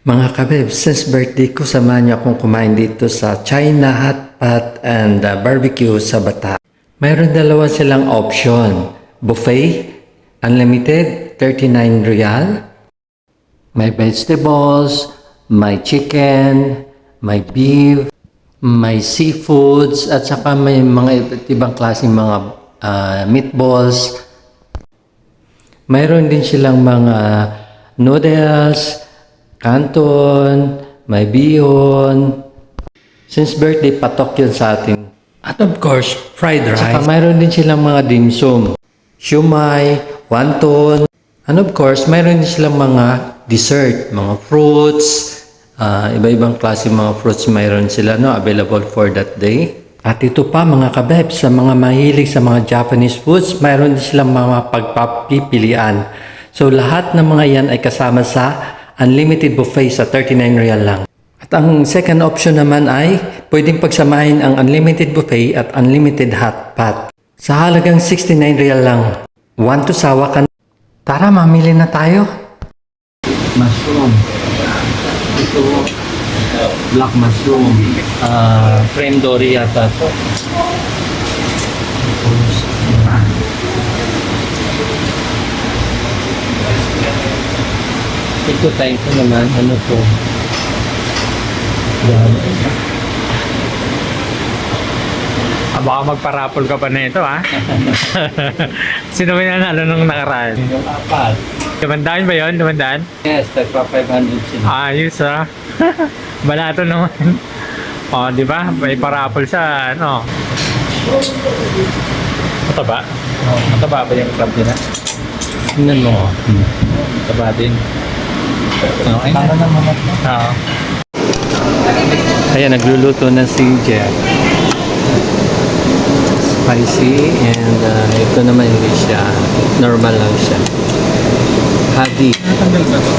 Mga kabeb, since birthday ko, samahan niyo akong kumain dito sa China Hot Pot and Barbecue sa Bata. Mayroon dalawa silang option. Buffet, unlimited, 39 real. May vegetables, may chicken, may beef, may seafoods, at saka may mga iba't ibang klaseng mga meatballs. Mayroon din silang mga noodles, canton, may bihon. Since birthday, patok yun sa atin. At of course, fried rice. Saka mayroon din silang mga dim sum, siumay, wonton. And of course, mayroon din silang mga dessert, mga fruits, iba-ibang klase mga fruits mayroon sila available for that day. At ito pa mga kabeb, sa mga mahilig sa mga Japanese foods, mayroon din silang mga pagpapipilian. So lahat ng mga yan ay kasama sa unlimited buffet sa 39 real lang. At ang second option naman ay pwedeng pagsamahin ang unlimited buffet at unlimited hot pot. Sa halagang 69 real lang. Want to sawa ka? Tara, mamili na tayo. Mushroom. Ito, black mushroom. Creme dory yata ito. Ito tayo ko naman, ano to? Yan. Baka magparapol ka pa na ito, ha? Sino ba nanalo nung nakaraan? Yung apat. Dumandaan ba yun? Dumandaan? Yes, tagpa 500 sila. Ayos, ha? Balato naman. O, di ba? May parapol sa, ano? Mataba? Mataba ba yung club nila? Tingnan mo. Mataba din. Okay na. Para naman ako. Oo. Ayan, nagluluto na si Jeff. Spicy and ito naman hindi siya. Normal lang siya. Hadi. Natanggal ba ito?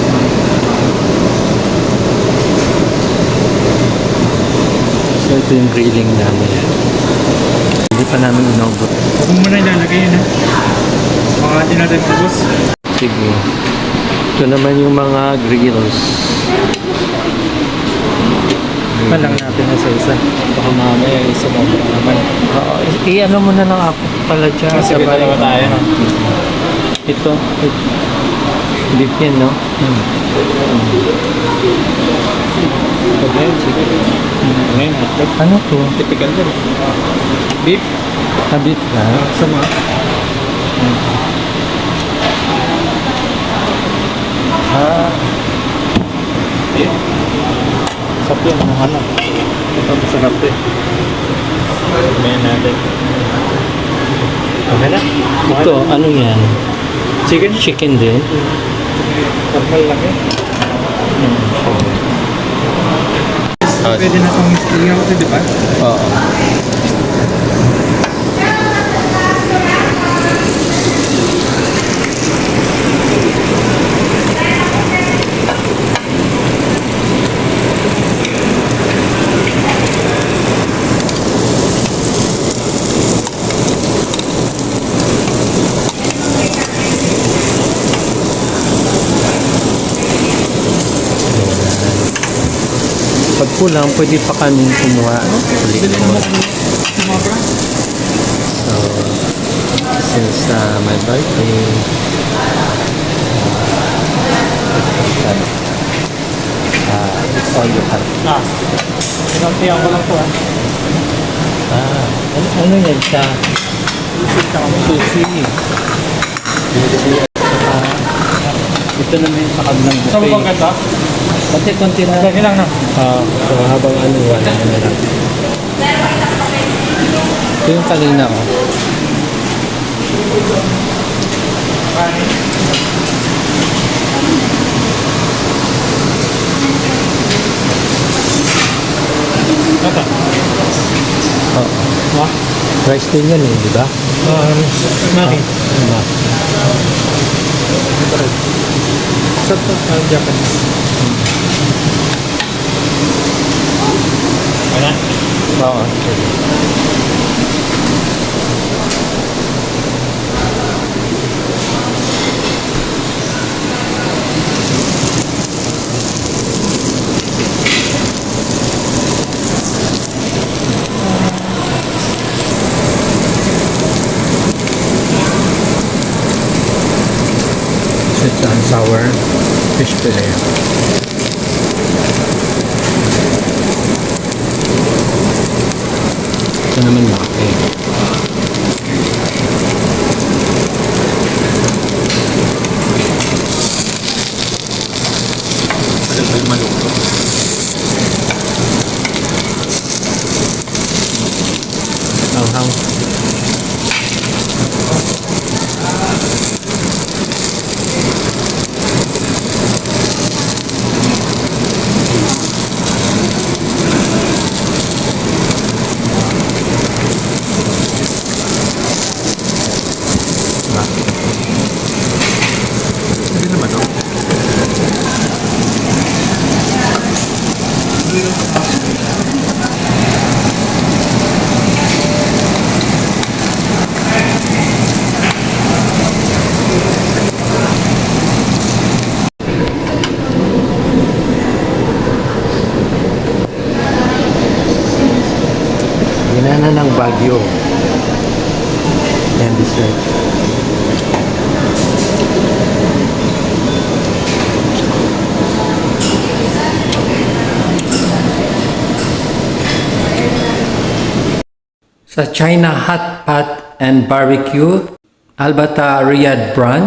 So ito yung grilling namin. Hindi pa namin inobot. Huwag mo muna ilalagay yun, ha? Baka di natin ubos. Sige. Ito naman yung mga grills. Pa lang natin na sa isa. Baka mamaya isa mo naman. I-ano mo na lang ako pala dyan. Sige, dalawa tayo, no? Ito. Beef yan, no? Okay, sige. Ngayon, hotdog. Ano to? Typical din. Beef. Beef na? Sama. Beef. Sarap yun, hanap. Ito, masarap eh. Ngayon natin. Okay na? Ito, ano yan? Chicken? Chicken din. Kapal lang eh. Pwede na itong iyaw ito, di ba? Oo. Pag kulang, pwede pa kami kumuha ulit mo. So, since my birthday, it's all you have. Pinantiyan ko lang po ah. Ano yan siya? Sushi. Ito naman yung sa kabilang Saan buffet. mo bang ganda? Konti na. Lagi lang na. So habang ano lang. Ito yung kanina ko. Ito. Oh. Rice din yan di ba? Maki. Sarap to. Japanese. Ano? Oo. fish fillet. Ito naman laki. Tagal pa yung maluto. Hang-hang. Hindi naman, no? Ginana ng Baguio. Yan, dessert. Sa China Hot Pot and Barbecue, Albata Riyadh Brunch.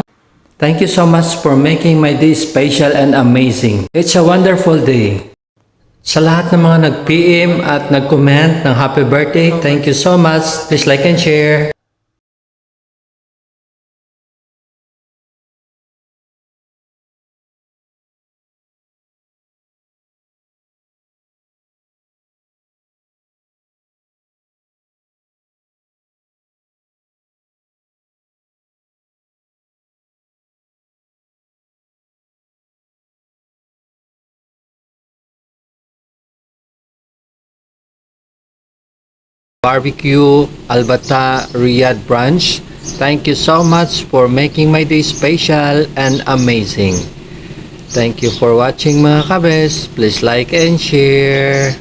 Thank you so much for making my day special and amazing. It's a wonderful day. Sa lahat ng mga nag-PM at nag-comment ng happy birthday, thank you so much. Please like and share. Barbecue Albata Riyadh Brunch. Thank you so much for making my day special and amazing. Thank you for watching mga kabes. Please like and share.